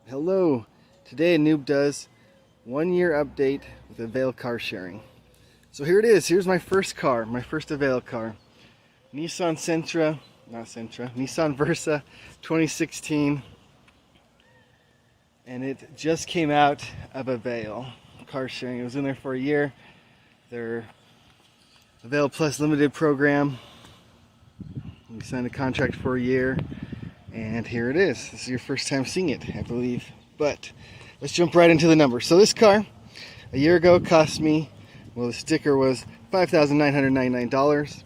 Hello, today a noob does 1 year update with Avail Car Sharing. So here it is, here's my first car, my first Avail car. Nissan Versa 2016. And it just came out of Avail Car Sharing. It was in there for a year. Their Avail Plus Limited program. We signed a contract for a year. And here it is. This is your first time seeing it, I believe. But let's jump right into the numbers. So this car, a year ago, cost me, well, the sticker was $5,999.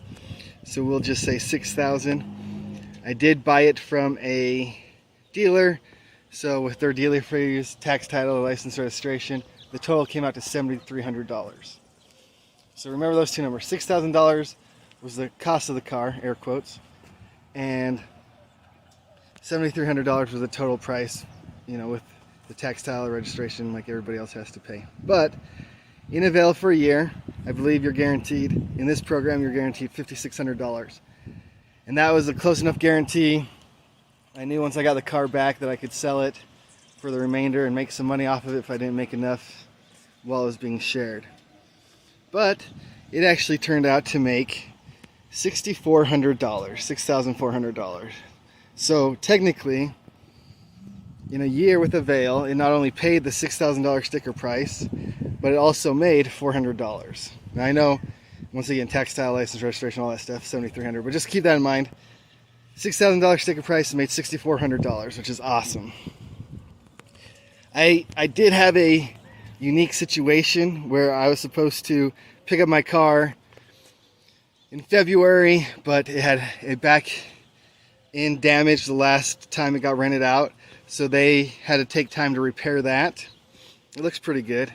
So we'll just say $6,000. I did buy it from a dealer. So with their dealer fees, tax, title, license, registration, the total came out to $7,300. So remember those two numbers. $6,000 was the cost of the car, air quotes, and $7,300 was the total price, you know, with the tax, title, registration, like everybody else has to pay. But in Avail for a year, I believe you're guaranteed, in this program, you're guaranteed $5,600. And that was a close enough guarantee. I knew once I got the car back that I could sell it for the remainder and make some money off of it if I didn't make enough while it was being shared. But it actually turned out to make $6,400, $6,400. So technically, in a year with Avail, it not only paid the $6,000 sticker price, but it also made $400. Now I know, once again, tax, title, license, registration, all that stuff, $7,300, but just keep that in mind. $6,000 sticker price made $6,400, which is awesome. I did have a unique situation where I was supposed to pick up my car in February, but it had a back-end damage the last time it got rented out, so they had to take time to repair that. It looks pretty good.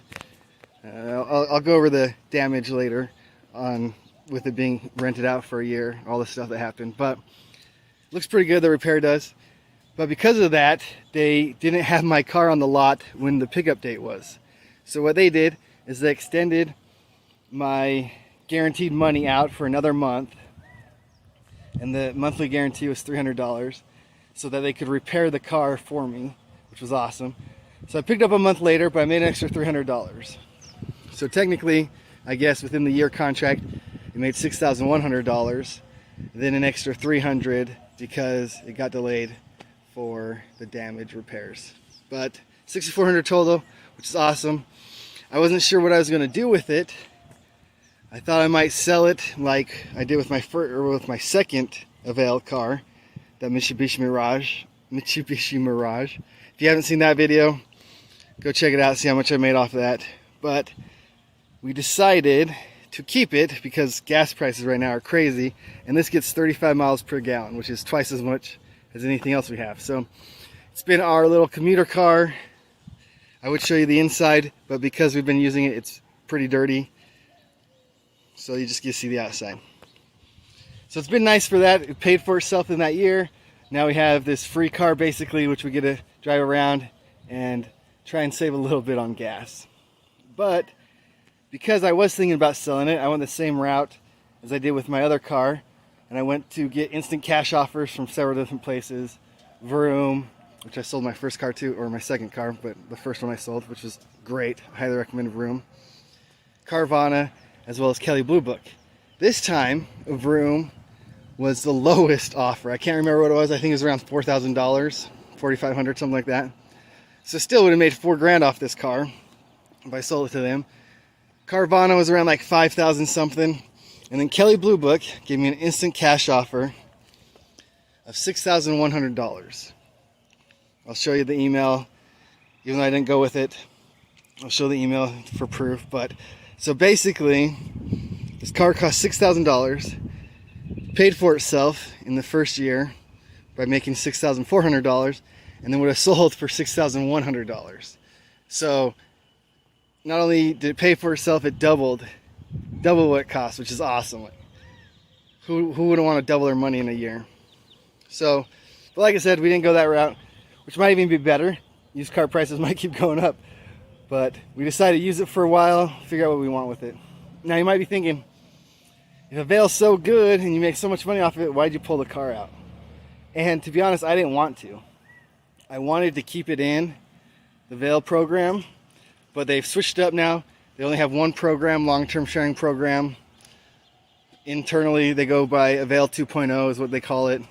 I'll go over the damage later on with it being rented out for a year, all the stuff that happened, but looks pretty good, the repair does. But because of that, they didn't have my car on the lot when the pickup date was. So what they did is they extended my guaranteed money out for another month. And the monthly guarantee was $300 so that they could repair the car for me, which was awesome. So I picked up a month later, but I made an extra $300. So technically, I guess within the year contract, it made $6,100, then an extra $300 because it got delayed for the damage repairs. But $6,400 total, which is awesome. I wasn't sure what I was going to do with it. I thought I might sell it like I did with my second Avail car, that Mitsubishi Mirage. If you haven't seen that video, go check it out, see how much I made off of that. But we decided to keep it because gas prices right now are crazy, and this gets 35 miles per gallon, which is twice as much as anything else we have. So it's been our little commuter car. I would show you the inside, but because we've been using it, it's pretty dirty. So you just get to see the outside. So it's been nice for that. It paid for itself in that year. Now we have this free car basically, which we get to drive around and try and save a little bit on gas. But because I was thinking about selling it, I went the same route as I did with my other car. And I went to get instant cash offers from several different places. Vroom, which I sold my first car to, or my second car, but the first one I sold, which was great. I highly recommend Vroom. Carvana, as well as Kelley Blue Book. This time, Vroom was the lowest offer. I can't remember what it was. I think it was around $4,000, $4,500, something like that. So still would have made $4,000 off this car if I sold it to them. Carvana was around like $5,000 something. And then Kelley Blue Book gave me an instant cash offer of $6,100. I'll show you the email, even though I didn't go with it. I'll show the email for proof. But so basically, this car cost $6,000, paid for itself in the first year by making $6,400, and then would have sold for $6,100. So not only did it pay for itself, it double what it costs, which is awesome. Who wouldn't want to double their money in a year? So, but like I said, we didn't go that route, which might even be better. Used car prices might keep going up, but we decided to use it for a while, figure out what we want with it. Now you might be thinking, if Avail's so good and you make so much money off of it, why'd you pull the car out? And to be honest, I didn't want to. I wanted to keep it in the Avail program, but they've switched up now. They only have one program, long-term sharing program. Internally, they go by Avail 2.0 is what they call it.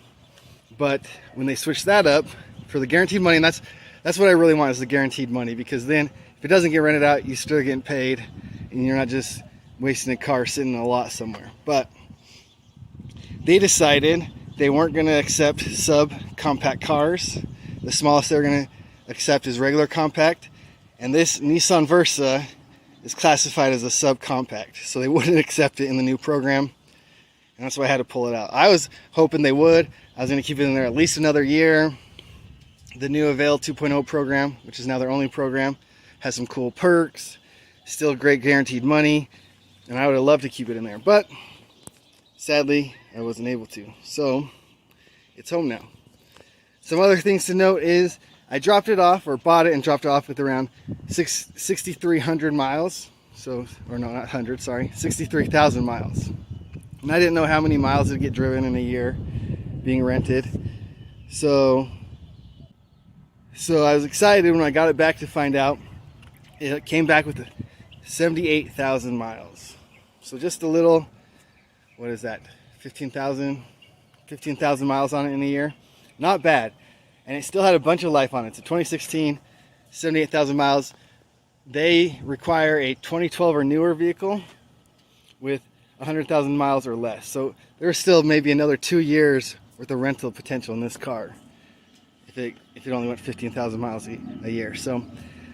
But when they switch that up for the guaranteed money, and that's what I really want, is the guaranteed money, because then if it doesn't get rented out, you're still getting paid, and you're not just wasting a car sitting in a lot somewhere. But they decided they weren't going to accept sub-compact cars. The smallest they're going to accept is regular compact, and this Nissan Versa is classified as a subcompact, so they wouldn't accept it in the new program, and that's why I had to pull it out. I was hoping they would. I was going to keep it in there at least another year. The new Avail 2.0 program, which is now their only program, has some cool perks, still great guaranteed money, and I would have loved to keep it in there, but sadly I wasn't able to. So it's home now. Some other things to note is I dropped it off, or bought it and dropped it off with around 6,300 miles. So, or no, not 100, sorry, 63,000 miles. And I didn't know how many miles it would get driven in a year being rented. So I was excited when I got it back to find out it came back with 78,000 miles. So just a little, what is that, 15,000 miles on it in a year. Not bad. And it still had a bunch of life on it. It's a 2016, 78,000 miles. They require a 2012 or newer vehicle with 100,000 miles or less. So there's still maybe another 2 years worth of rental potential in this car if it only went 15,000 miles a year. So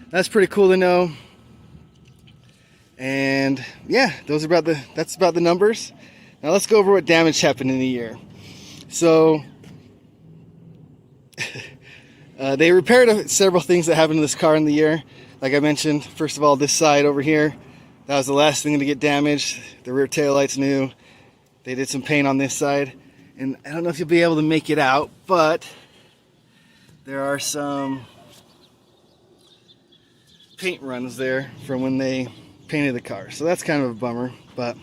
that's pretty cool to know. And yeah, that's about the numbers. Now let's go over what damage happened in the year. So they repaired several things that happened to this car in the year. Like I mentioned, first of all, this side over here, that was the last thing to get damaged. The rear tail light's new. They did some paint on this side, and I don't know if you'll be able to make it out, but there are some paint runs there from when they painted the car. So that's kind of a bummer, but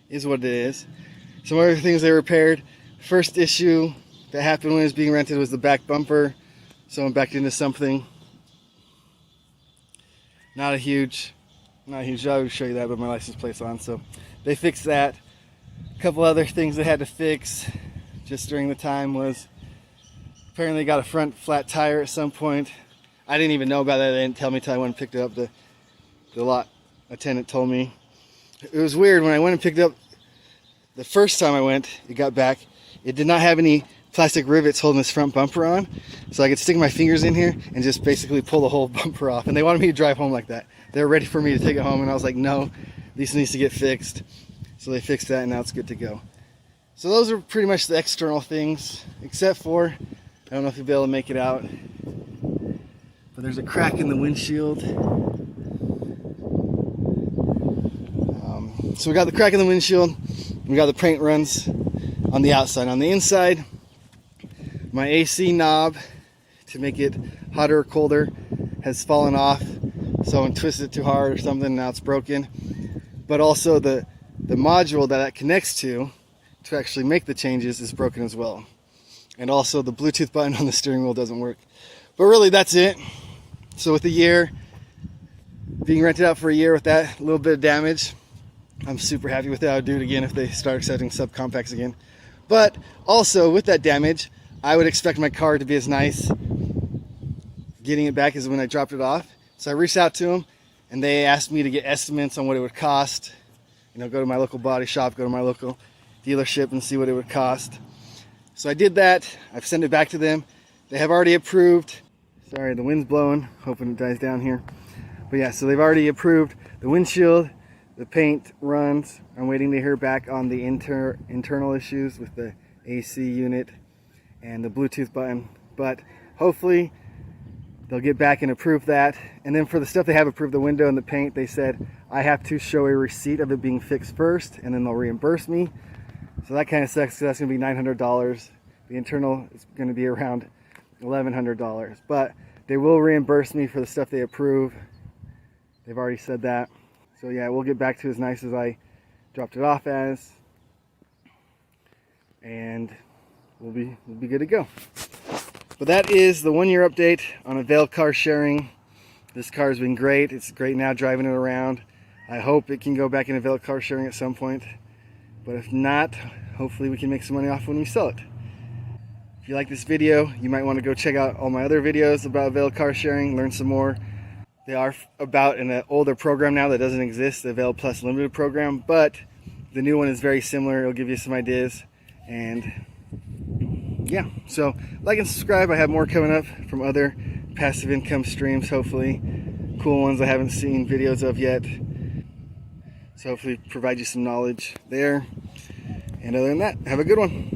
is what it is. Some other things they repaired. First issue that happened when it was being rented was the back bumper. Someone backed into something. Not a huge job. I would show you that, but my license plate's on. So they fixed that. A couple other things they had to fix just during the time was apparently got a front flat tire at some point. I didn't even know about that. They didn't tell me till I went and picked it up. The lot attendant told me. It was weird when I went and picked it up the first time I went, it got back. It did not have any plastic rivets holding this front bumper on, so I could stick my fingers in here and just basically pull the whole bumper off. And they wanted me to drive home like that. They were ready for me to take it home, and I was like, no, this needs to get fixed. So they fixed that, and now it's good to go. So those are pretty much the external things, except for, I don't know if you'll be able to make it out, but there's a crack in the windshield. So we got the crack in the windshield. We got the paint runs on the outside. On the inside, my AC knob to make it hotter or colder has fallen off. Someone twisted it too hard or something, now it's broken. But also the module that connects to actually make the changes is broken as well. And also the Bluetooth button on the steering wheel doesn't work. But really, that's it. So with the year, being rented out for a year with that little bit of damage, I'm super happy with that. I would do it again if they start accepting subcompacts again. But also with that damage, I would expect my car to be as nice getting it back as when I dropped it off. So I reached out to them, and they asked me to get estimates on what it would cost. You know, go to my local body shop, go to my local dealership and see what it would cost. So I did that. I've sent it back to them. They have already approved. Sorry, the wind's blowing. Hoping it dies down here. But yeah, so they've already approved the windshield, the paint runs. I'm waiting to hear back on the internal issues with the AC unit and the Bluetooth button. But hopefully they'll get back and approve that. And then for the stuff they have approved, the window and the paint, they said I have to show a receipt of it being fixed first, and then they'll reimburse me. So that kind of sucks, because that's going to be $900. The internal is going to be around $1,100. But they will reimburse me for the stuff they approve. They've already said that. So yeah, we'll get back to as nice as I dropped it off as. And we'll be good to go. But that is the 1-year update on Avail Car Sharing. This car has been great. It's great now driving it around. I hope it can go back in Avail Car Sharing at some point. But if not, hopefully we can make some money off when we sell it. If you like this video, you might want to go check out all my other videos about Avail Car Sharing, learn some more. They are about an older program now that doesn't exist, the Avail Plus Limited program, but the new one is very similar. It'll give you some ideas. And yeah, so like and subscribe. I have more coming up from other passive income streams, hopefully. Cool ones I haven't seen videos of yet. So hopefully provide you some knowledge there. And other than that, have a good one.